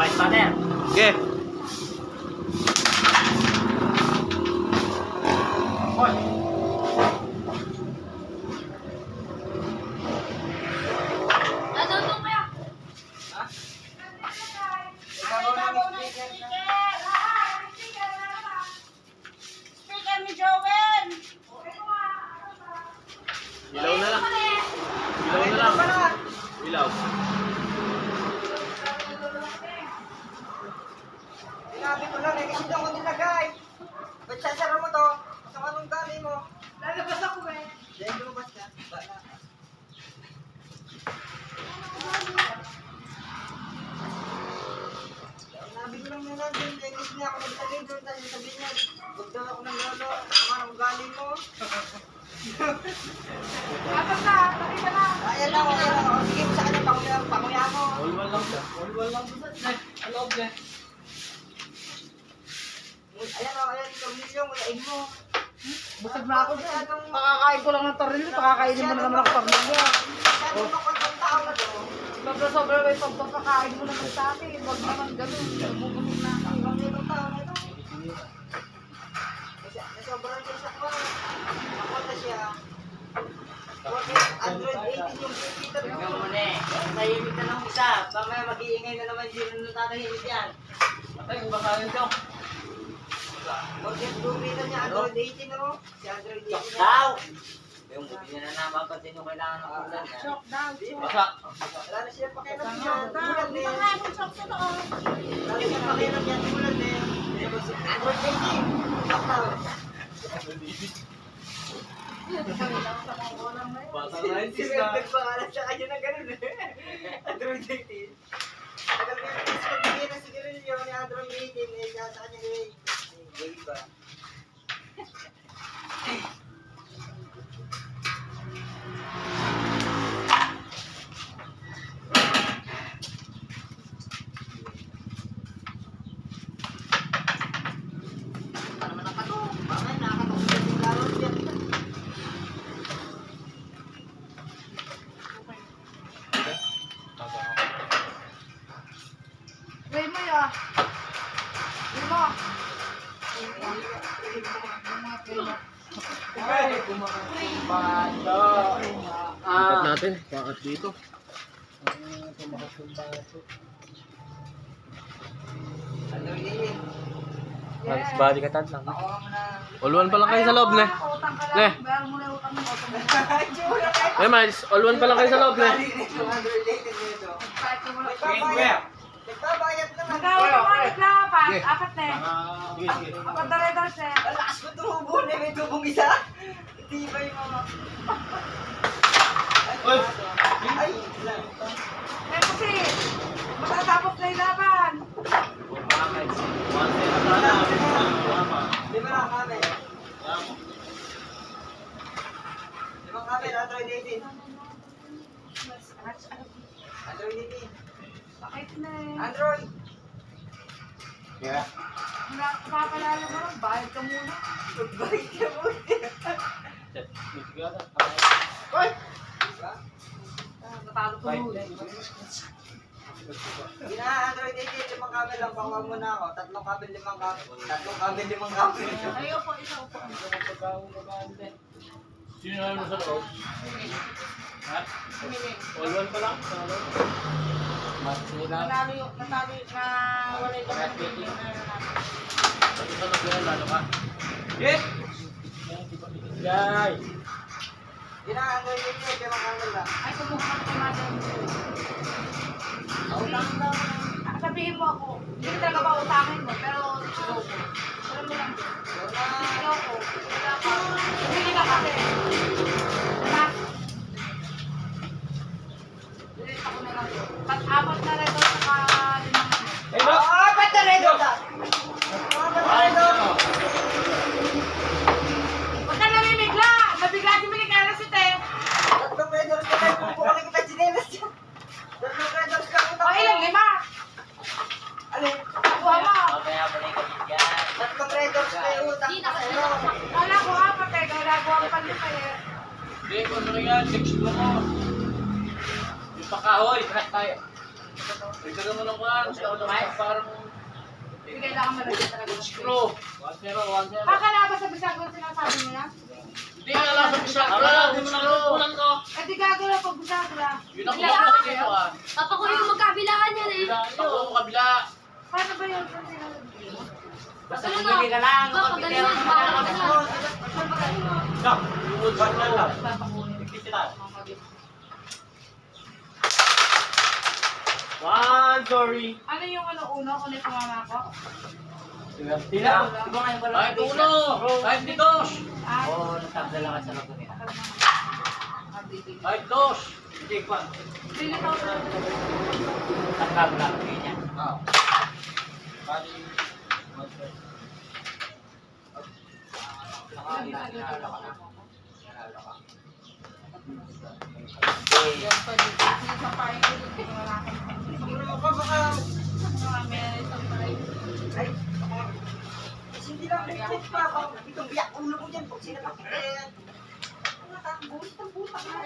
Vice partner. Okay. Hoy. Natutong kaya? Ha? Sticker ni Joel! Ilaw na lang. Ilaw na lang. Ilaw. Sinabi ko lang eh, kasi doon ko nilagay. Ba't sasara mo to? Sa anong gali mo? Lalabas ako eh. Dahil lumabas ka. Bala. Sinabi ko lang muna din, eh, kasi niya ako nagtagay doon. Dahil sabi niya, huwag daw ako ng lolo. Sa anong gali mo? Apat na, nakita na. Ayan lang, ayan lang. O, sige mo sa kanya, panguya mo. All-one lang siya. All-one lang siya. Ano ba? Ayan o, ayan, Cornelio, muyain mo. Busog na ako dyan. Anong, Pakakain ko lang ng tornilyo, pakakainin mo na naman ako tornilyo. anong makontang tao na to? Sobra-sobra may pagpapakain mo naman sa akin. Huwag naman ganun. Bubusog na ako. Ang ganitong tao na to. Nasobrahan siya sa kwan. Ako na siya. Android 18 yung computer Tingnan mo. mo na eh. Tahimik na lang isa. Mamaya mag-iingay na naman yun ang tatahimik yan. Patay, baka yun daw. Bakit gumita niya Android 18 no? Si Android 18 na. Daw! Yung buti niya na napapansin yung kailangan ng ulan. Shock daw. Basa. Wala na siya pakialam Shock yan. daw. Ulan Hindi din. ba nga akong shock sa loob? Wala siya pakialam yan. Ulan din. Android 18. Lockdown. Basa Si 90s na. nagpangalan sa kanya na ganun eh. Android 18. Tagal na yung kiss pagbigay na si Garilio ni Android 18 eh. Sa kanya eh. Gay ba? Ano naman nakatok? Bakit nakakatok sa yung laro niya? Gawin mo yun. Gawin mo. Ikat natin. Pakat dito. Android 18. Mas body ka lang. Ako na. All-one pa lang kayo sa loob, ne? Utang ka Ne? lang. Bayaran mo na yung utang mo. Jura kayo. Eh, Miles, all-one pa lang kayo sa loob, ne? Android 18 nito. Kahit mo na. Nagbabayad. Nagbabayad naman. Magkawin mo ka, naglapat. Apat na eh. Sige, sige. Apat na rin daw siya. Ang lakas mo tumubo na may tubong isa. Tibay mo. Oy! Ay! Eh kasi, matatapos na yung laban. Lima lang kami. Limang kami, Android 18. Android 18. Bakit na eh. Android! Yeah. Papalala mo lang, bayad ka muna. Goodbye ka mo. Oy! Natalo ko mo. Gina, Android 18, limang kami lang. Pakuha mo na ako. Tatlong kami, limang kami. Tatlong kami, limang kami. Ayoko, isa upo. Sino naman sa loob? Ha? All-one pa lang? Sa loob? Natalo yung, natalo yung, wala yung Pati sa nagbihan, lalo ka. Eh! Yay! Gina, Android 18, limang kami lang. Ay, kumuha ka ng mother. Utang daw. Sabihin mo ako, hindi talaga ba utangin mo, pero ikaw ko. Alam mo lang din. Ikaw ko. Wala ka. Bumili ka kasi. Diba? Bumili ako na lang. Apat na rin doon saka limang. Eh, ba? Ah, ba't na rin doon? Ba't na rin doon? Huwag ka namimigla! Nabigla si Milikara si Te. Tatlong vendors ka tayo. Kukuha kita chinelas dyan. Tatlong vendors ka. O ilang? Lima? Alin? Kuha mo. Mamaya pa rin kami dyan. Tatlong vendors kayo. Utang ka sa iyo. Wala ko apat eh. Gagawa ko pa lima eh. Hindi, kung ano yan, 6 mo ko. Yung pakahoy, lahat tayo. Ikaw mo lang ba? Parang Hindi kailangan malagyan talaga. ng screw. 1-0, 1-0. Kakala ba sa bisag ko sinasabi mo na? Hindi ka lang sa bisagra. Hindi mo lang kukulan ko. Eh di gago na pag bisagra. Yun ang kukulan kayo ah. Papa ko yung magkabilaan yan eh. Ako kabila. Paano ba yun? Saan sinasabi mo? Basta bumili ka lang. Papa, galing mo. Papakunin. Sorry. Ano yung uno kung may pumama ko? Tila, di ba ngayon pala? Kahit uno. Kahit di dos. Ah, Oo, nasabda lang ka sa lagot niya. Kahit dos. Hindi, Kwan. Pili ko sa Tangkab lang, ganyan. Ay, hindi lang nagpit pa ako. Itong biyak ulo ko dyan. Pag sinapak kita yan. Bulit ang butak na.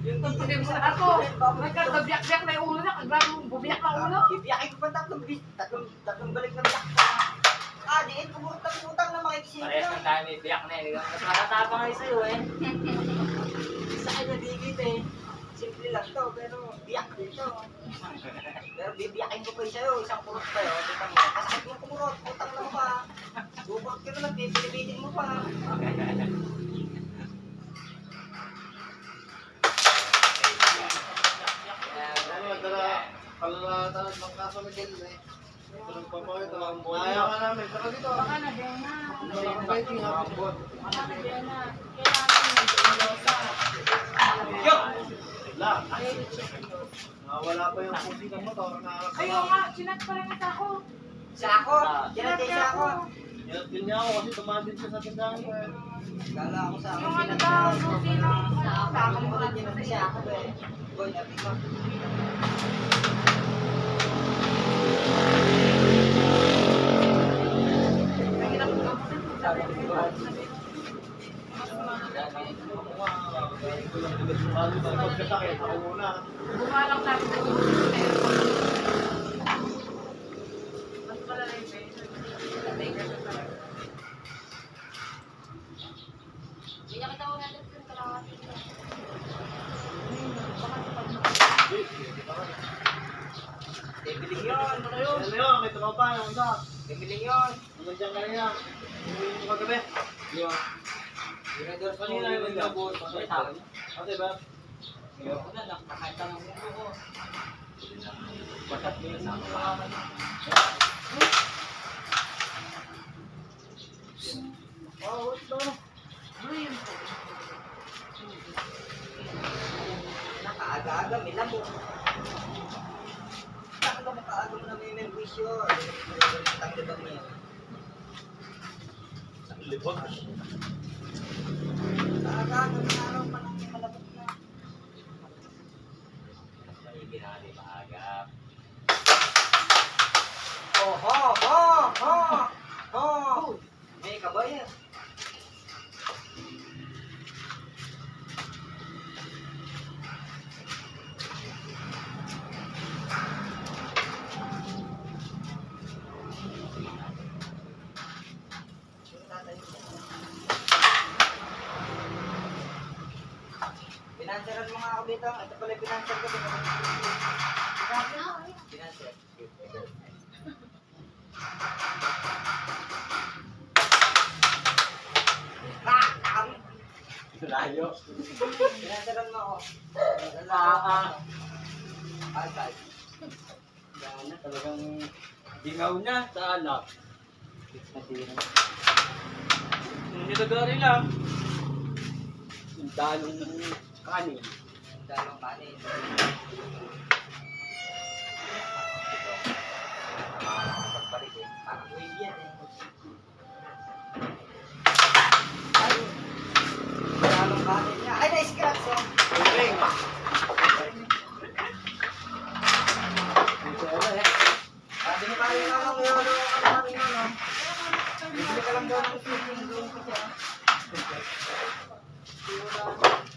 Yung ako. Nagkatabiyak-biyak na yung ulo na. Kaglang bubiyak na ulo. Bibiyakin ko pa tatlong balik na biyak. Diin, kumutang na makikisip Parehas ng tayo may biyak na eh. Mas matatapang ay sa'yo eh. Sa kanya digit eh. Simple lang to, pero biyak dito. Pero bibiyakin ko pa sa'yo, isang kurot pa yun. Tika mo, kasakit mo kumurot, utang lang pa. Bubot ka naman, pipilipitin mo pa. Palalatan ng kaso ni Kel eh. Ayaw ka namin. Saka dito. Baka na din na. Fighting hapon. Baka na din na. Kailangan mag-ilosa. Yo! Lang. Wala pa yung pusi ng motor na Ayaw nga, chinat pa rin ako. Sa ako, kinatay sa ako. Yun niya ako kasi tumadin siya sa tindahan ko eh. Kala ako sa Yung ano daw, buti ng Takang mo rin kinatay sa ako eh. Boy, natin ko. Mahirap gamutin kung sabi ko. Pagkasakit, ako muna. Bumalang natin sa mas malala yung beso. Binakita ko natin yung kalahati. Bibiling yun. Ano yun? May tropa yung isa. Bibiling yun. Nandiyan ka na yan. Yung magabi. Yun. Binadors mo Kanina yung yun. nagabot. Ate ba? Ako na, nakakita ng mundo ko. Batat mo yun sa akin. Oh, wait lang. Ano yun po? Nakaaga-aga, may lamok. Saan ka makaaga mo na may membrisyo? Tagdagang mo yan. Libot. Nakaaga, may araw pa lang may malabot na. Ginali maaga. Oh, ho, ho, ho, ho. May kabayan. Pinansaran mo nga ako dito. Ito pala yung pinansar ko. Pinanser. Layo. Pinansaran mo ako. Alkal. Yan na, talagang dingaw niya sa alak. Nilagari lang. Yung dalong kanin. Dalong kanin. Pagbalik eh. Parang wave yan eh. Ay. Dalong kanin niya. Ay, na-scratch oh. Ring. Sabi ni Pari nga lang, yun, ano. Bibili ka lang daw ng shooting doon ko siya.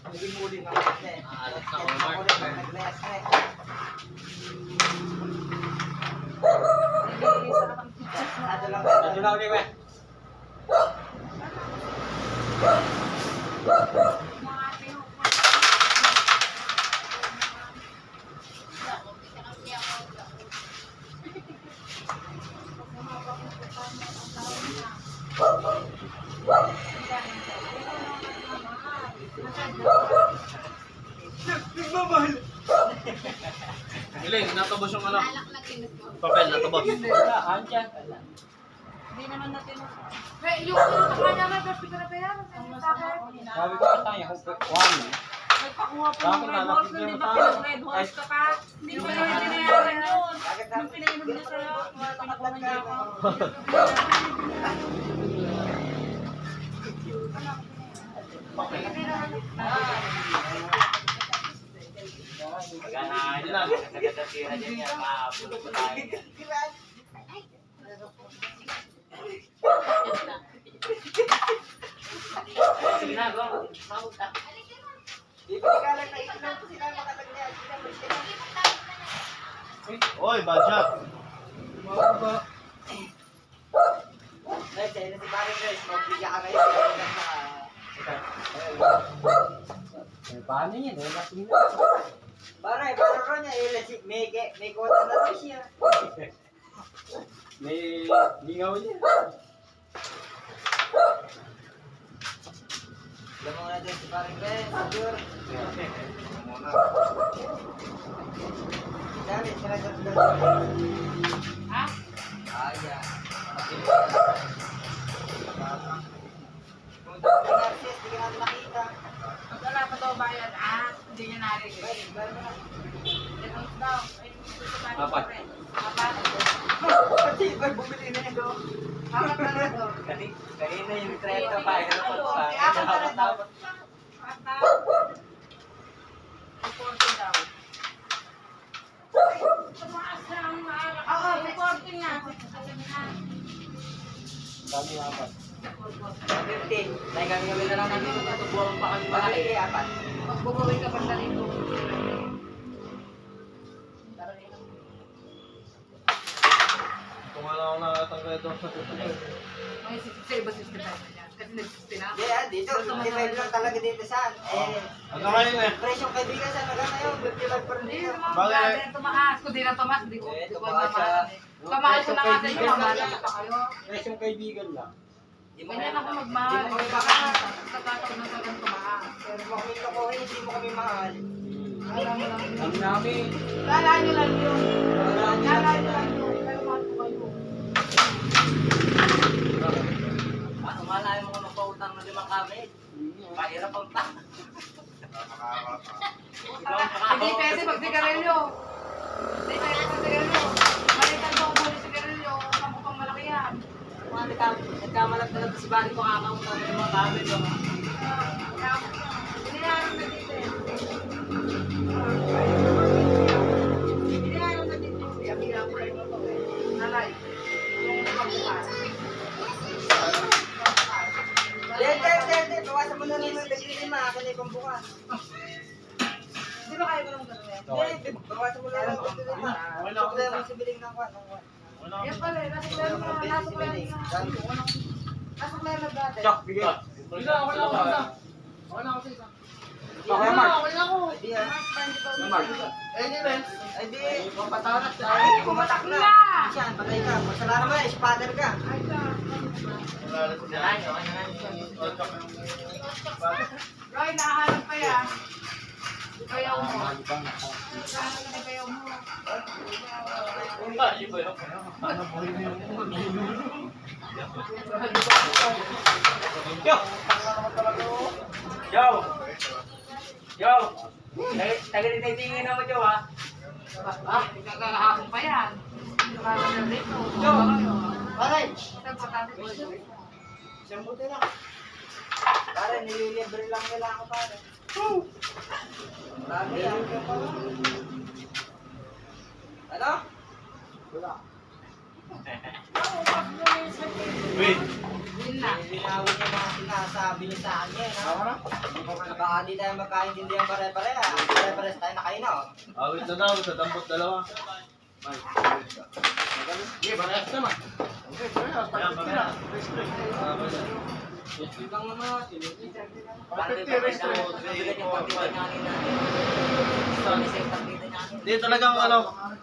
Naging muli nga. Alas na, Omar. Sado lang. Ano na ulit, we? Iling, natabos yung ano. Alak na kinuto. Papel, natabos. Wala, andyan. Hindi naman natin. Yung kinakain naman, pero pinabayaran. Sabi ko sa kanya, one. Nagpakuha po Bakit ng red nalapit horse nun, yung di ba tao? pinag-red horse ka pa? Hindi mo naman binayaran yun. Nung pinainom niya sa'yo, pinakuha niya ako. Maganahan lang. Nagkatira dyan yan. Maapulot ko tayo. Sige na, go. Di ba ikalang na ilan ko sila makalagyan? Sila mo sila. Oy, bad shot. Dahil sa'yo na si Paring Grace, magbigyan ka ngayon. Paano yun? Wala sila. Paray, parang ron niya, may kota na rin siya. May lingaw niya. Alam mo nga din si Paring Grace, sure. Dali, sila dyan. Ha? Kaya. Kung dapat ka narsis, di ka natin makita. Wala pa daw bayad. Hindi niya narinig. Pwede, pwede na. Ito daw. Ay, gusto ko tayo Apat. pa rin. Apat. Pati, pag bumili na ito. Apat na lang daw. Kanina yung 30 pa. Ano pa sa Ay, apat na lang daw. Apat. 240 daw. Tumaas na ang maalak. Oo, 240 nga. Sasabi na. Sabi nga pa. 50. May kami na lang nandito. Tutubuhan pa kami Bakit malaki. apat? Magbubuhay ka pa sa rito. Kung ano ako nakatanggal doon sa tutuloy. May 60 ba 65 na yan? Kasi nag-60 na. Hindi dito. 55 lang talaga dito saan. Ano ngayon eh? Presyong kaibigan saan naga ngayon? 55 per Hindi dito. naman Bakit? grabe, tumaas. Kung di na tumaas, hindi ko Eh, hindi ko tumaas siya. mamahalan eh. Kamahal ko na nga sa inyo, mamahalan pa kayo. Presyong kaibigan lang. Ganyan ako magmahal. Di mo kami Baka mahal. Nagkataon na sa tumaas. Pero kung kami lokohin, hindi mo kami mahal. Alam mo lang yun. Ang namin. Kala nyo lang yun. Wala niyo Kala lang nyo lang sila. yun. Pero mahal ko kayo. Ano malayo mo kung pautang na 5 kami? Mahirap ang ta. Hindi pwede pag sigarilyo. Hindi pwede pag sigarilyo. Malitan ko muli sigarilyo. Kampo pang malaki yan. Nagkamalag-dalag si Bari ko kakautang na 5 kami. Binayaran na dito eh. Binayaran na dito. Abila ko rin ito eh. Nalay. Yung pagbukas. Hindi. Bawasan mo na lang ng dagli 5. Akin na yung pambukas. Di ba kayo ko nang gano'n yan? Hindi, bawasan mo na lang ng dagli 5. Gusto ko lang yung sibiling ng kwan. Yan pala eh. Nasuklayan mo na. Nasuklayan mo na. Nasuklayan mo dati. Chok, bigay. Wala, wala, wala. Wala ako sa isa. Okay, Mark. Wala ako. Hindi ah. Mark. Eh, di ba? Ay di, papatawanas na. Ay, kumatak na. Siya, patay ka. Masala naman eh, spatter ka. Ay, ka. Wala na siya. Roy, nakahanap pa yan. Bayaw mo. Mahal pa nga. Nakahanap na bayaw mo. Iba yun. Ano po yun? Yo! Yo! Yo! Tagalitingin na mo, Joe, ha? Ah, kakahapon pa yan. Kakahapon dito. Yo! Paray! Isang patatas ko ito. Isang buti lang. Pare, nililibre lang nila ako pare. Dami yan. Ano? Wala. Wait. Yun na. Linawin niya mga sinasabi niya sa akin. Tama na? Hindi ko naka Baka di tayo magkaintindihan pare-pareha. Pare-pares tayo nakainom. Awit na daw sa dampot dalawa. May. Sige, parehas naman. Okay, parehas. Parehas. Ito lang naman. Hindi talagang ano,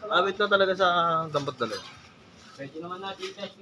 awit na talaga sa dampot dalawa. Pwede naman natin i-test